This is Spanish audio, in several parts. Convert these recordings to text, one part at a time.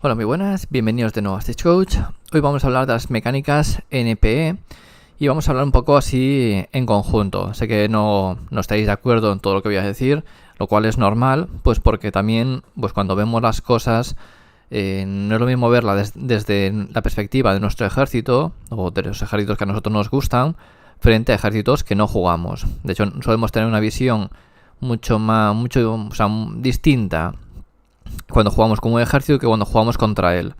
Hola, muy buenas, bienvenidos de nuevo a Stage Coach. Hoy vamos a hablar de las mecánicas NPE y vamos a hablar un poco así en conjunto. Sé que no estáis de acuerdo en todo lo que voy a decir, lo cual es normal, pues porque también pues cuando vemos las cosas no es lo mismo verla desde la perspectiva de nuestro ejército o de los ejércitos que a nosotros nos gustan frente a ejércitos que no jugamos. De hecho, solemos tener una visión mucho distinta cuando jugamos con un ejército que cuando jugamos contra él.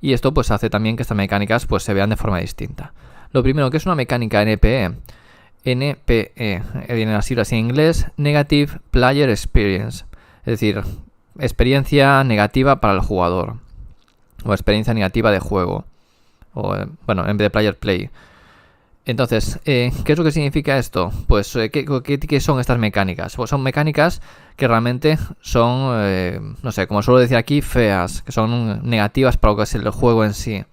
Y esto pues hace también que estas mecánicas pues se vean de forma distinta. Lo primero, que es una mecánica NPE. NPE, vienen las siglas en inglés, Negative Player Experience. Es decir, experiencia negativa para el jugador. O experiencia negativa de juego. O, bueno, en vez de player play. Entonces, ¿qué es lo que significa esto? Pues, ¿qué son estas mecánicas? Pues son mecánicas que realmente son, no sé, como suelo decir aquí, feas, que son negativas para lo que es el juego en sí.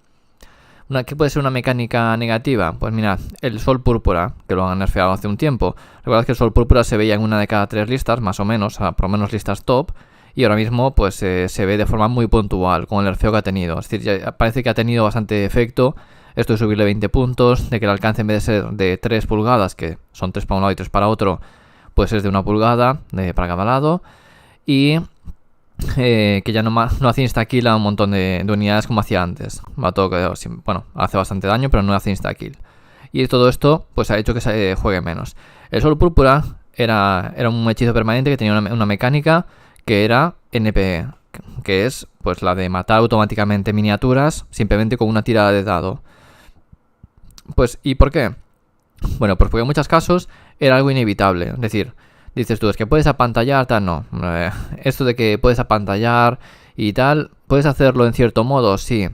¿Qué puede ser una mecánica negativa? Pues mira, el sol púrpura, que lo han nerfeado hace un tiempo. Recuerda que el sol púrpura se veía en una de cada 3 listas, más o menos, por lo menos listas top, y ahora mismo pues se ve de forma muy puntual con el nerfeo que ha tenido. Es decir, parece que ha tenido bastante efecto esto de subirle 20 puntos, de que el alcance en vez de ser de 3 pulgadas, que son 3 para un lado y 3 para otro, pues es de 1 pulgada para cada lado. Y que ya no hace insta-kill a un montón de unidades como hacía antes. Bueno, hace bastante daño, pero no hace insta-kill. Y todo esto pues ha hecho que se juegue menos. El sol púrpura era un hechizo permanente que tenía una mecánica que era NPE, que es pues la de matar automáticamente miniaturas simplemente con una tirada de dado. Pues, ¿y por qué? Bueno, pues porque en muchos casos era algo inevitable. Es decir, dices tú, es que puedes apantallar, tal, no. Esto de que puedes apantallar y tal, puedes hacerlo en cierto modo, sí.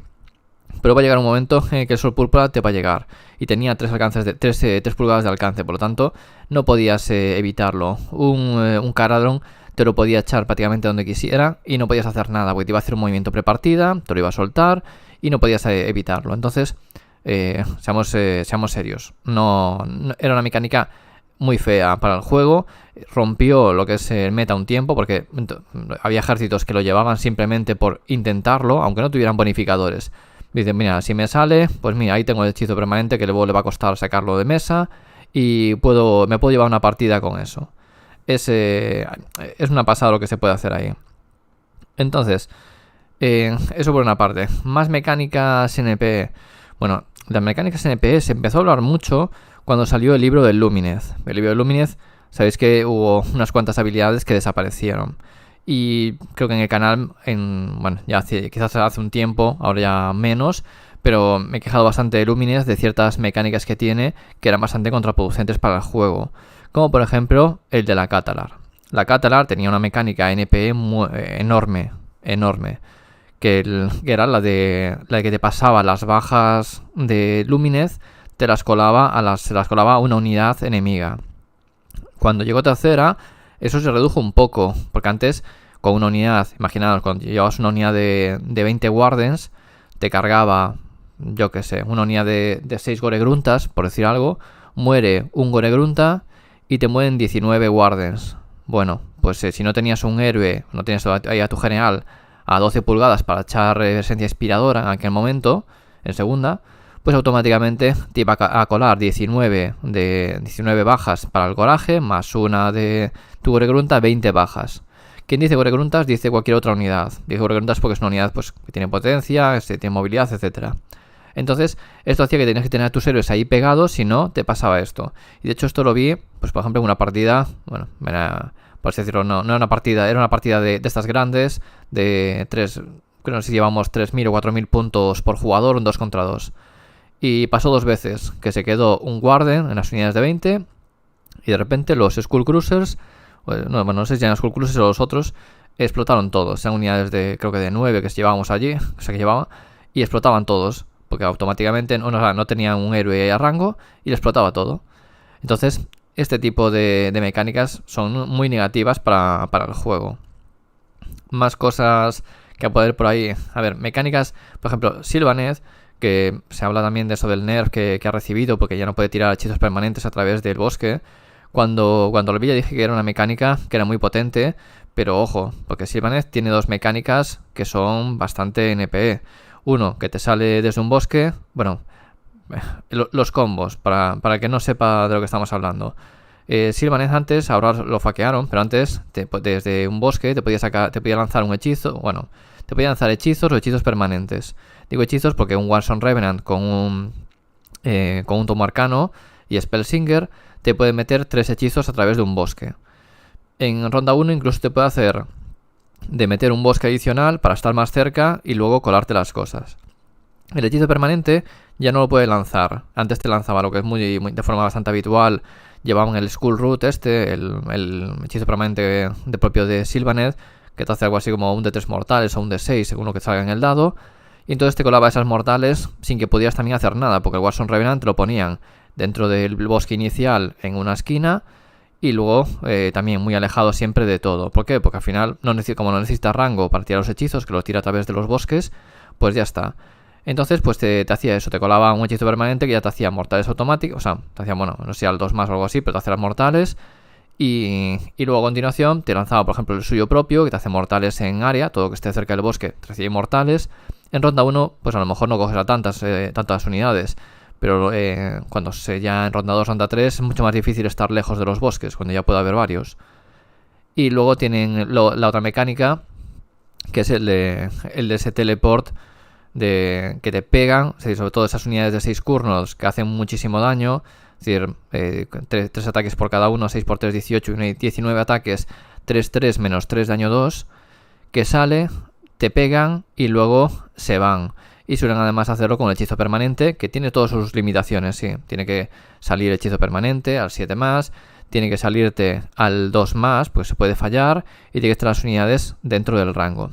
Pero va a llegar un momento en que el sol púrpura te va a llegar. Y tenía 3 pulgadas de alcance, por lo tanto, no podías evitarlo. Un Caradron te lo podía echar prácticamente donde quisiera y no podías hacer nada, porque te iba a hacer un movimiento prepartida, te lo iba a soltar y no podías evitarlo. Entonces, seamos serios. No era una mecánica muy fea para el juego. Rompió lo que es el meta un tiempo, porque había ejércitos que lo llevaban simplemente por intentarlo, aunque no tuvieran bonificadores. Dicen, mira, si me sale, pues mira, ahí tengo el hechizo permanente que luego le va a costar sacarlo de mesa y me puedo llevar una partida con eso. Es una pasada lo que se puede hacer ahí. Entonces, eso por una parte. Más mecánicas NPE. Bueno, las mecánicas NPE se empezó a hablar mucho cuando salió el libro del Lumineth. El libro del Lumineth, sabéis que hubo unas cuantas habilidades que desaparecieron. Y creo que en el canal, bueno, ya quizás hace un tiempo, ahora ya menos, pero me he quejado bastante de Lumineth, de ciertas mecánicas que tiene que eran bastante contraproducentes para el juego. Como por ejemplo el de la Catalar. La Catalar tenía una mecánica NPE enorme, que era la de que te pasaba las bajas de Lumineth, se las colaba a una unidad enemiga. Cuando llegó tercera, eso se redujo un poco, porque antes con una unidad, imaginaos, cuando llevabas una unidad de 20 Wardens, te cargaba, yo que sé, una unidad de 6 Goregruntas, por decir algo, muere un Goregrunta y te mueren 19 Wardens. Bueno, pues si no tenías un héroe, no tenías ahí a tu general a 12 pulgadas para echar esencia inspiradora en aquel momento, en segunda, pues automáticamente te iba a colar 19 bajas para el coraje, más una de tu Goregrunta, 20 bajas. Quien dice Goregruntas dice cualquier otra unidad. Dice Goregruntas porque es una unidad pues, que tiene potencia, tiene movilidad, etcétera. Entonces, esto hacía que tenías que tener a tus héroes ahí pegados, si no, te pasaba esto. Y de hecho esto lo vi, pues por ejemplo, en una partida, bueno, por así decirlo, no era una partida, era una partida de estas grandes, de 3, creo no sé si llevamos 3.000 o 4.000 puntos por jugador, un 2 contra 2. Y pasó 2 veces, que se quedó un Warden en las unidades de 20, y de repente los Skull Cruisers, no sé si eran Skull Cruisers o los otros, explotaron todos. Eran unidades creo que de 9 que llevábamos allí, y explotaban todos, porque automáticamente no tenían un héroe a rango y le explotaba todo. Entonces, este tipo de mecánicas son muy negativas para el juego. Más cosas que puede haber por ahí. A ver, mecánicas, por ejemplo, Sylvaneth, que se habla también de eso del nerf que ha recibido, porque ya no puede tirar hechizos permanentes a través del bosque. Cuando lo vi ya dije que era una mecánica que era muy potente, pero ojo, porque Sylvaneth tiene dos mecánicas que son bastante NPE. Uno, que te sale desde un bosque, bueno, los combos, para que no sepa de lo que estamos hablando. Sylvaneth antes, ahora lo faquearon, pero antes desde un bosque te podía lanzar un hechizo, bueno, te podía lanzar hechizos o hechizos permanentes. Digo hechizos porque un Warsong Revenant con un tomo arcano y Spellsinger te puede meter 3 hechizos a través de un bosque. En ronda 1 incluso te puede hacer de meter un bosque adicional para estar más cerca y luego colarte las cosas. El hechizo permanente ya no lo puede lanzar. Antes te lanzaba lo que es muy de forma bastante habitual. Llevaban el Skull Root el hechizo permanente de propio de Sylvaneth, que te hace algo así como un D3 mortales o un D6 según lo que salga en el dado. Y entonces te colaba esas mortales sin que pudieras también hacer nada, porque el Warsong Revenant te lo ponían dentro del bosque inicial en una esquina y luego también muy alejado siempre de todo. ¿Por qué? Porque al final, como no necesitas rango para tirar los hechizos, que los tira a través de los bosques, pues ya está. Entonces, pues te hacía eso, te colaba un hechizo permanente que ya te hacía mortales automáticos, o sea, te hacía, bueno, no sé, al 2 más o algo así, pero te hacía las mortales. Y luego a continuación te lanzaba, por ejemplo, el suyo propio, que te hace mortales en área, todo que esté cerca del bosque te hacía mortales. En ronda 1, pues a lo mejor no coges a tantas unidades, pero cuando ya en ronda 2, ronda 3, es mucho más difícil estar lejos de los bosques, cuando ya puede haber varios. Y luego tienen la otra mecánica, que es el de ese teleport, que te pegan, sobre todo esas unidades de 6 Kurnoths que hacen muchísimo daño, es decir, 3 ataques por cada uno, 6 por 3, 18, y 19 ataques, 3-3 menos 3 daño 2, que sale, te pegan y luego se van. Y suelen además hacerlo con el hechizo permanente, que tiene todas sus limitaciones, sí. Tiene que salir el hechizo permanente al 7+, tiene que salirte al 2+, pues se puede fallar, y tiene que estar las unidades dentro del rango.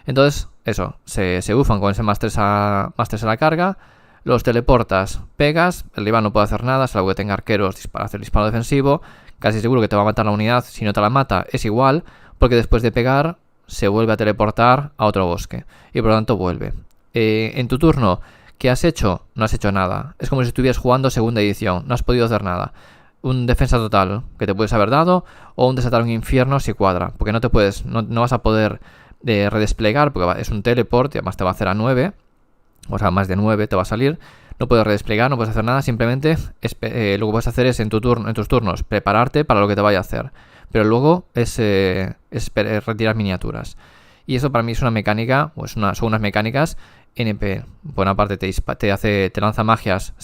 Entonces, eso, se bufan con ese +3 a la carga, los teleportas, pegas, el rival no puede hacer nada, salvo que tenga arqueros para hacer disparo defensivo, casi seguro que te va a matar la unidad, si no te la mata es igual, porque después de pegar se vuelve a teleportar a otro bosque, y por lo tanto vuelve. En tu turno, ¿qué has hecho? No has hecho nada, es como si estuvieras jugando segunda edición, no has podido hacer nada. Un defensa total que te puedes haber dado, o un desatar un infierno si cuadra, porque no vas a poder redesplegar, porque es un teleport y además te va a hacer a 9, o sea, más de 9 te va a salir. No puedes redesplegar, no puedes hacer nada, simplemente lo que puedes hacer es en tus turnos prepararte para lo que te vaya a hacer, pero luego es retirar miniaturas. Y eso para mí es una mecánica, son unas mecánicas NP. Por una parte te lanza magias,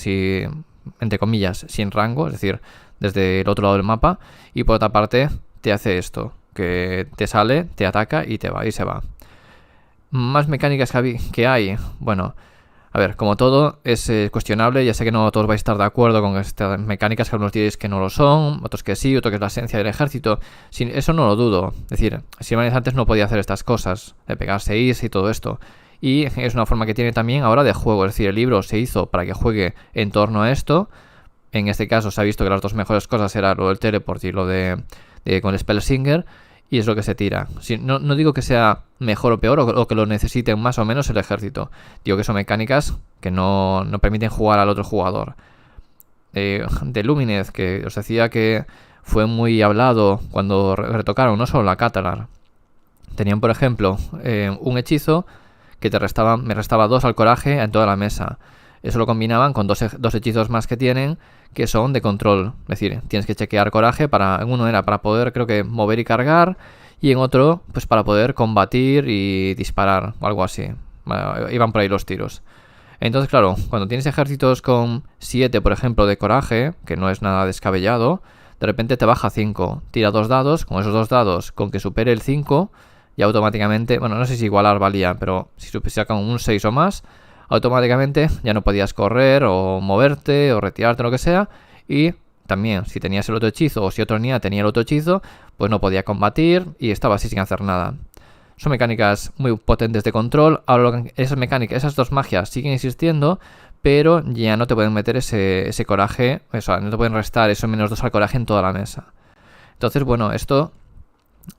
entre comillas, sin rango, es decir, desde el otro lado del mapa, y por otra parte te hace esto, que te sale, te ataca y se va. Más mecánicas que hay, bueno, a ver, como todo es cuestionable, ya sé que no todos vais a estar de acuerdo con estas mecánicas, que algunos diréis que no lo son, otros que sí, otros que es la esencia del ejército, eso no lo dudo. Es decir, Sylvaneth antes no podía hacer estas cosas, de pegar 6 y todo esto, y es una forma que tiene también ahora de juego, es decir, el libro se hizo para que juegue en torno a esto. En este caso se ha visto que las dos mejores cosas eran lo del teleport y lo de con el Spellsinger, y es lo que se tira. No digo que sea mejor o peor, o que lo necesiten más o menos el ejército. Digo que son mecánicas que no permiten jugar al otro jugador. De Lumineth, que os decía que fue muy hablado cuando retocaron no solo la Catalar. Tenían, por ejemplo, un hechizo que me restaba 2 al coraje en toda la mesa. Eso lo combinaban con dos hechizos más que tienen, que son de control. Es decir, tienes que chequear coraje en uno era para poder, creo que, mover y cargar, y en otro, pues para poder combatir y disparar, o algo así. Iban por ahí los tiros. Entonces, claro, cuando tienes ejércitos con 7, por ejemplo, de coraje, que no es nada descabellado, de repente te baja 5. Tira 2 dados, con esos 2 dados, con que supere el 5, y automáticamente, bueno, no sé si igualar valía, pero si sacan un 6 o más, automáticamente ya no podías correr o moverte o retirarte o lo que sea, y también si tenías el otro hechizo o si otra unidad tenía el otro hechizo, pues no podía combatir y estaba así sin hacer nada. Son mecánicas muy potentes de control. Ahora esas dos magias siguen existiendo, pero ya no te pueden meter ese coraje, o sea, no te pueden restar eso -2 al coraje en toda la mesa. Entonces, bueno, esto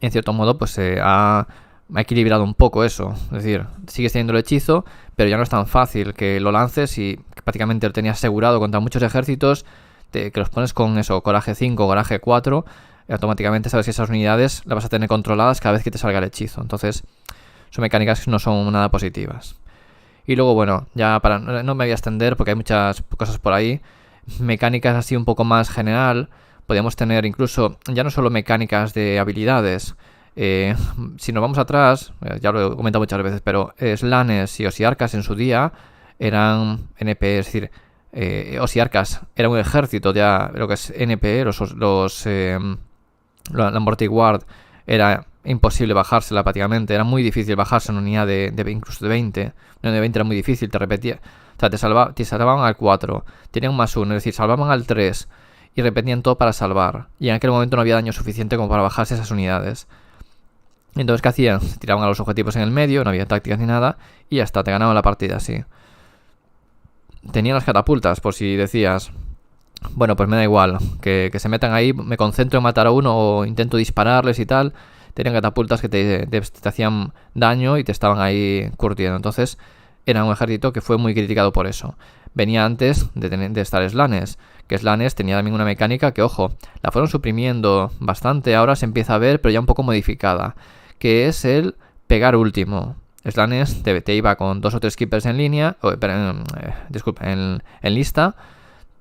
en cierto modo pues ha equilibrado un poco eso. Es decir, sigues teniendo el hechizo, pero ya no es tan fácil que lo lances y que prácticamente lo tenías asegurado contra muchos ejércitos. que los pones con eso, coraje 5, coraje 4, y automáticamente sabes que esas unidades las vas a tener controladas cada vez que te salga el hechizo. Entonces, son mecánicas que no son nada positivas. Y luego, bueno, ya para no me voy a extender porque hay muchas cosas por ahí. Mecánicas así un poco más general. Podríamos tener incluso, ya no solo mecánicas de habilidades. Si nos vamos atrás, ya lo he comentado muchas veces, pero Slanes y Osiarkas en su día eran NPE, es decir, Osiarkas era un ejército, ya lo que es NPE, la Morty Guard era imposible bajársela prácticamente, era muy difícil bajarse en una unidad incluso de 20. Una unidad de 20 era muy difícil, te repetía, o sea, te salvaban al 4, tenían un +1, es decir, salvaban al 3 y repetían todo para salvar. Y en aquel momento no había daño suficiente como para bajarse esas unidades. Entonces, ¿qué hacían? Se tiraban a los objetivos en el medio, no había tácticas ni nada, y hasta te ganaban la partida así. Tenían las catapultas, por si decías, bueno, pues me da igual, que se metan ahí, me concentro en matar a uno o intento dispararles y tal. Tenían catapultas que te hacían daño y te estaban ahí curtiendo. Entonces, era un ejército que fue muy criticado por eso. Venía antes de estar Slanes, que Slanes tenía también una mecánica que, ojo, la fueron suprimiendo bastante, ahora se empieza a ver, pero ya un poco modificada, que es el pegar último. Slanes te iba con 2 o 3 keepers en línea, en lista,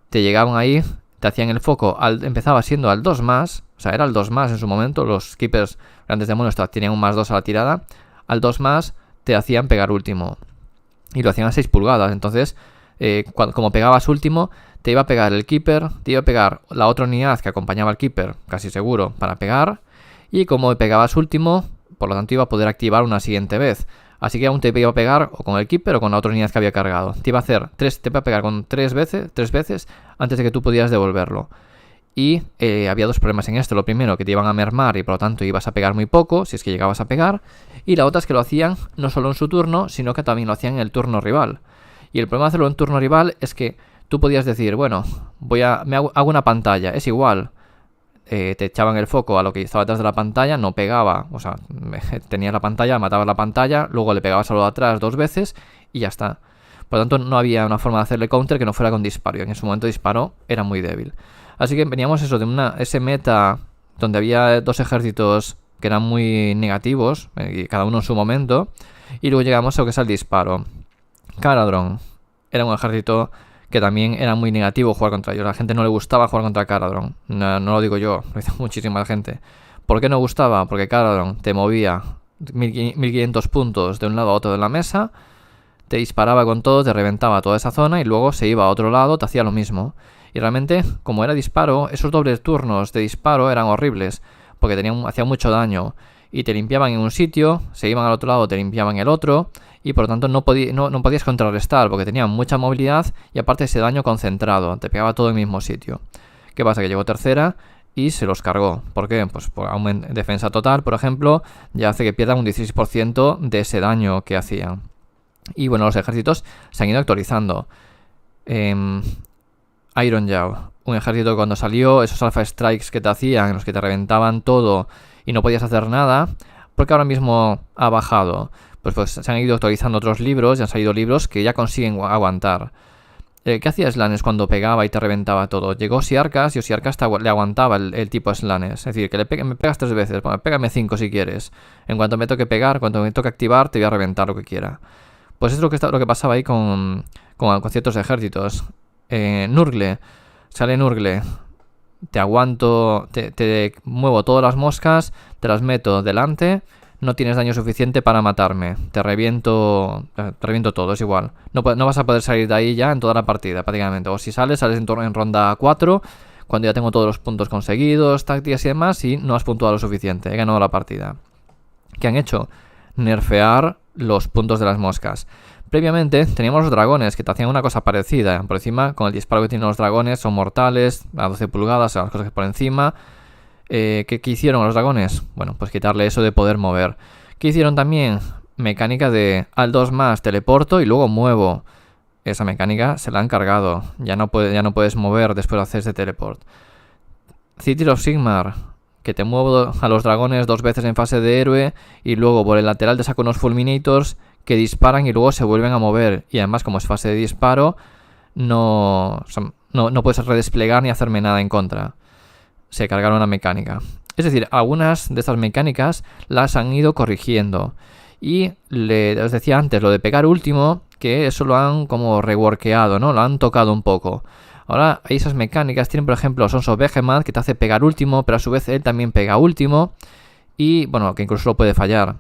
te llegaban ahí, te hacían el foco, empezaba siendo al 2+, o sea, era al 2+ en su momento, los keepers grandes demonios tenían un +2 a la tirada, al 2+ te hacían pegar último, y lo hacían a 6 pulgadas, entonces, como pegabas último, te iba a pegar el keeper, te iba a pegar la otra unidad que acompañaba al keeper, casi seguro, para pegar, y como pegabas último, por lo tanto iba a poder activar una siguiente vez. Así que aún te iba a pegar o con el keeper o con la otra unidad que había cargado. Te iba a pegar con 3 veces antes de que tú pudieras devolverlo. Y había 2 problemas en esto. Lo primero, que te iban a mermar y por lo tanto ibas a pegar muy poco, si es que llegabas a pegar. Y la otra es que lo hacían no solo en su turno, sino que también lo hacían en el turno rival. Y el problema de hacerlo en turno rival es que tú podías decir, bueno, hago una pantalla, es igual. Te echaban el foco a lo que estaba detrás de la pantalla, no pegaba, o sea, tenías la pantalla, matabas la pantalla, luego le pegabas a lo de atrás 2 veces y ya está. Por lo tanto, no había una forma de hacerle counter que no fuera con disparo, y en ese momento disparo era muy débil. Así que veníamos eso de ese meta donde había 2 ejércitos que eran muy negativos, cada uno en su momento, y luego llegamos a lo que es el disparo. Caradhran era un ejército que también era muy negativo jugar contra ellos. A la gente no le gustaba jugar contra Caradhran. No lo digo yo, lo dice muchísima gente. ¿Por qué no gustaba? Porque Caradhran te movía 1500 puntos de un lado a otro de la mesa, te disparaba con todo, te reventaba toda esa zona y luego se iba a otro lado, te hacía lo mismo. Y realmente, como era disparo, esos dobles turnos de disparo eran horribles, porque hacían mucho daño. Y te limpiaban en un sitio, se iban al otro lado, te limpiaban en el otro, y por lo tanto no podías contrarrestar, porque tenían mucha movilidad y aparte ese daño concentrado, te pegaba todo en el mismo sitio. ¿Qué pasa? Que llegó tercera y se los cargó. ¿Por qué? Pues por defensa total, por ejemplo, ya hace que pierdan un 16% de ese daño que hacían. Y bueno, los ejércitos se han ido actualizando. Iron Jaw, un ejército que cuando salió, esos alpha strikes que te hacían, los que te reventaban todo y no podías hacer nada, porque ahora mismo ha bajado. Pues se han ido actualizando otros libros y han salido libros que ya consiguen aguantar. ¿Qué hacía Slanes cuando pegaba y te reventaba todo? Llegó Osiarkas y Osiarkas le aguantaba el tipo Slanes. Es decir, que me pegas 3 veces, bueno, pégame 5 si quieres. En cuanto me toque pegar, cuando me toque activar, te voy a reventar lo que quiera. Pues eso es lo que pasaba ahí con ciertos ejércitos. Nurgle, sale Nurgle, te aguanto, te muevo todas las moscas, te las meto delante, no tienes daño suficiente para matarme, te reviento todo, es igual. No vas a poder salir de ahí ya en toda la partida prácticamente, o si sales en ronda 4, cuando ya tengo todos los puntos conseguidos, tácticas y demás, y no has puntuado lo suficiente, he ganado la partida. ¿Qué han hecho? Nerfear los puntos de las moscas. Previamente teníamos los dragones que te hacían una cosa parecida. Por encima, con el disparo que tienen los dragones, son mortales, a 12 pulgadas, las cosas que por encima. ¿Qué hicieron los dragones? Bueno, pues quitarle eso de poder mover. ¿Qué hicieron también? Mecánica de al 2+, teleporto y luego muevo. Esa mecánica se la han cargado. Ya no puedes mover después de hacer ese teleport. City of Sigmar, que te muevo a los dragones 2 veces en fase de héroe y luego por el lateral te saco unos fulminators que disparan y luego se vuelven a mover. Y además, como es fase de disparo, no no puedes redesplegar ni hacerme nada en contra. Se cargaron la mecánica. Es decir, algunas de estas mecánicas las han ido corrigiendo. Y os decía antes, lo de pegar último, que eso lo han como reworkeado, ¿no? Lo han tocado un poco. Ahora esas mecánicas tienen, por ejemplo, Sons of Behemoth, que te hace pegar último, pero a su vez él también pega último. Y bueno, que incluso lo puede fallar.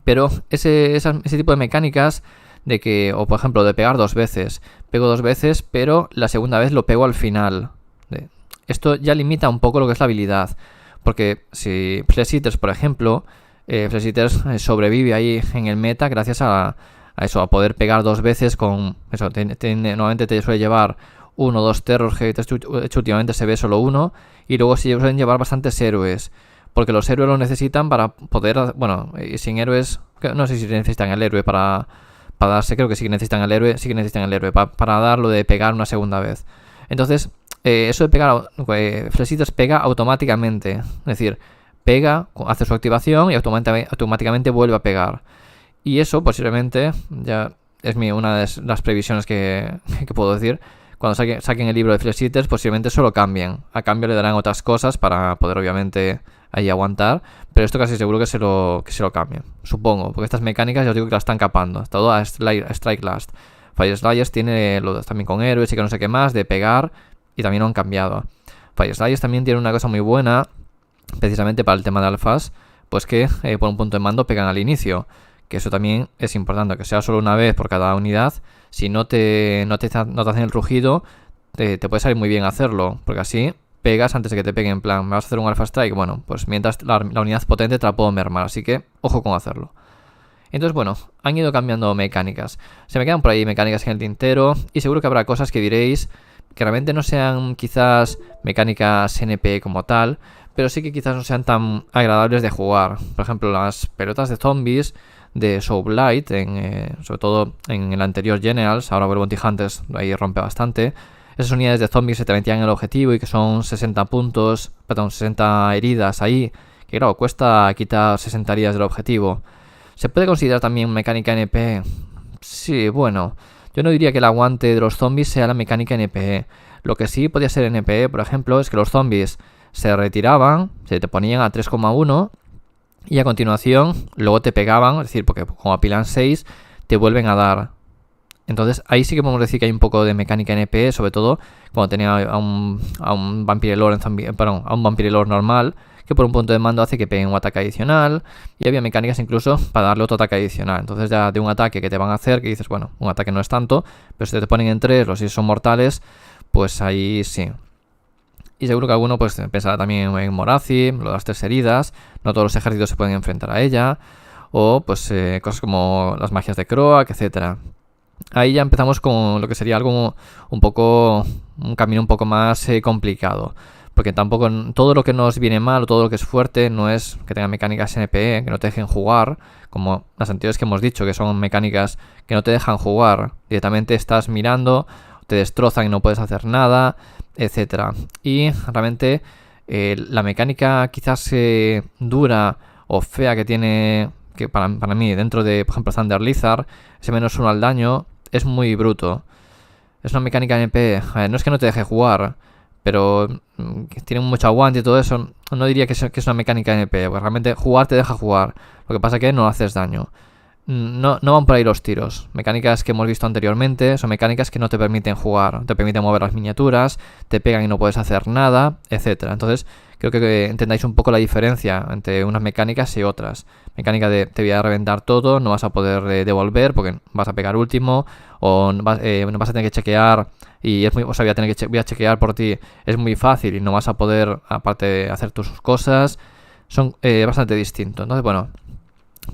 Pero ese tipo de mecánicas de que, o por ejemplo, de pegar 2 veces. Pego 2 veces, pero la segunda vez lo pego al final. Esto ya limita un poco lo que es la habilidad. Porque si Flesh Eaters, por ejemplo, Flesh Eaters sobrevive ahí en el meta gracias a eso, a poder pegar 2 veces con... Eso, normalmente te suele llevar 1 o 2 terrors, que de hecho últimamente se ve solo uno. Y luego sí suelen llevar bastantes héroes. Porque los héroes lo necesitan para poder... Bueno, sin héroes... No sé si necesitan el héroe para darse... Creo que sí que necesitan el héroe. Sí que necesitan el héroe para dar lo de pegar una segunda vez. Entonces... eso de pegar, Flesh Eaters pega automáticamente. Es decir, pega, hace su activación y automáticamente vuelve a pegar. Y eso posiblemente, ya es una de las previsiones que puedo decir, cuando saquen el libro de Flesh Eaters posiblemente solo cambien. A cambio le darán otras cosas para poder obviamente ahí aguantar. Pero esto casi seguro que se lo cambien. Supongo, porque estas mecánicas ya os digo que las están capando. Todo a Strike Last. Fire Slayers tiene también con héroes y que no sé qué más, de pegar... Y también lo han cambiado. Fire Slayers también tiene una cosa muy buena, precisamente para el tema de alfas, pues que por un punto de mando pegan al inicio. Que eso también es importante, que sea solo una vez por cada unidad. Si no te hacen el rugido, te puede salir muy bien hacerlo. Porque así pegas antes de que te peguen. En plan, me vas a hacer un alpha strike. Bueno, pues mientras la unidad potente te la puedo mermar. Así que ojo con hacerlo. Entonces, bueno, han ido cambiando mecánicas. Se me quedan por ahí mecánicas en el tintero. Y seguro que habrá cosas que diréis... que realmente no sean quizás mecánicas NP como tal, pero sí que quizás no sean tan agradables de jugar. Por ejemplo, las pelotas de zombies de Soulblight, sobre todo en el anterior Generals, ahora Bounty Hunters ahí rompe bastante. Esas unidades de zombies se te metían en el objetivo y que son 60 puntos, perdón, 60 heridas ahí, que claro, cuesta quitar 60 heridas del objetivo. ¿Se puede considerar también mecánica NP? Sí, bueno... Yo no diría que el aguante de los zombies sea la mecánica NPE. Lo que sí podía ser NPE, por ejemplo, es que los zombies se retiraban, se te ponían a 3,1 y a continuación luego te pegaban, es decir, porque como apilan 6, te vuelven a dar. Entonces ahí sí que podemos decir que hay un poco de mecánica NPE, sobre todo cuando tenía a un Vampire Lord a un Vampire Lord normal, que por un punto de mando hace que peguen un ataque adicional, y había mecánicas incluso para darle otro ataque adicional. Entonces ya de un ataque que te van a hacer, que dices, bueno, un ataque no es tanto, pero si te ponen en 3, los 6 son mortales, pues ahí sí. Y seguro que alguno pues pensará también en Morathi, lo de las 3 heridas, no todos los ejércitos se pueden enfrentar a ella, o pues cosas como las magias de Croak, etcétera. Ahí ya empezamos con lo que sería algo un camino un poco más complicado. Porque tampoco todo lo que nos viene mal o todo lo que es fuerte no es que tenga mecánicas NPE, que no te dejen jugar, como las anteriores que hemos dicho, que son mecánicas que no te dejan jugar. Directamente estás mirando, te destrozan y no puedes hacer nada, etcétera. Y realmente la mecánica quizás dura o fea que tiene, que para mí dentro de, por ejemplo, Thunder Lizard, ese -1 al daño, es muy bruto. Es una mecánica NPE, no es que no te deje jugar, pero tiene mucho aguante y todo eso. No diría que es una mecánica NP, porque realmente jugar te deja jugar. Lo que pasa es que no haces daño. No van por ahí los tiros. Mecánicas que hemos visto anteriormente son mecánicas que no te permiten jugar. Te permiten mover las miniaturas, te pegan y no puedes hacer nada, etcétera. Entonces creo que entendáis un poco la diferencia entre unas mecánicas y otras. Mecánica de te voy a reventar todo, no vas a poder devolver porque vas a pegar último, o vas a tener que chequear y voy a chequear por ti, es muy fácil y no vas a poder aparte hacer tus cosas. Son bastante distintos. Entonces, bueno,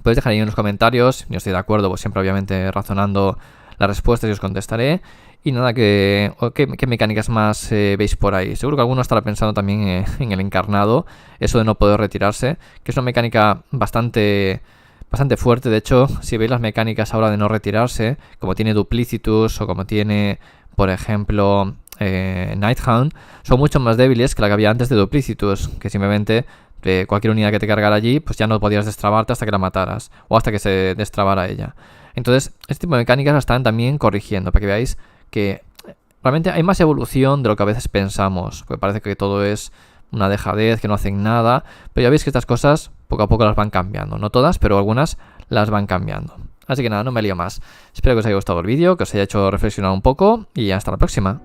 podéis dejar ahí en los comentarios, yo estoy de acuerdo, pues siempre obviamente razonando las respuestas y os contestaré. Y nada, ¿qué mecánicas más veis por ahí? Seguro que alguno estará pensando también en el encarnado, eso de no poder retirarse, que es una mecánica bastante fuerte. De hecho, si veis las mecánicas ahora de no retirarse, como tiene Duplicitus o como tiene, por ejemplo, Nighthound, son mucho más débiles que la que había antes de Duplicitus, que simplemente cualquier unidad que te cargara allí, pues ya no podías destrabarte hasta que la mataras, o hasta que se destrabara ella. Entonces, este tipo de mecánicas las están también corrigiendo, para que veáis que realmente hay más evolución de lo que a veces pensamos, porque parece que todo es una dejadez, que no hacen nada, pero ya veis que estas cosas poco a poco las van cambiando, no todas, pero algunas las van cambiando. Así que nada, no me lío más. Espero que os haya gustado el vídeo, que os haya hecho reflexionar un poco y hasta la próxima.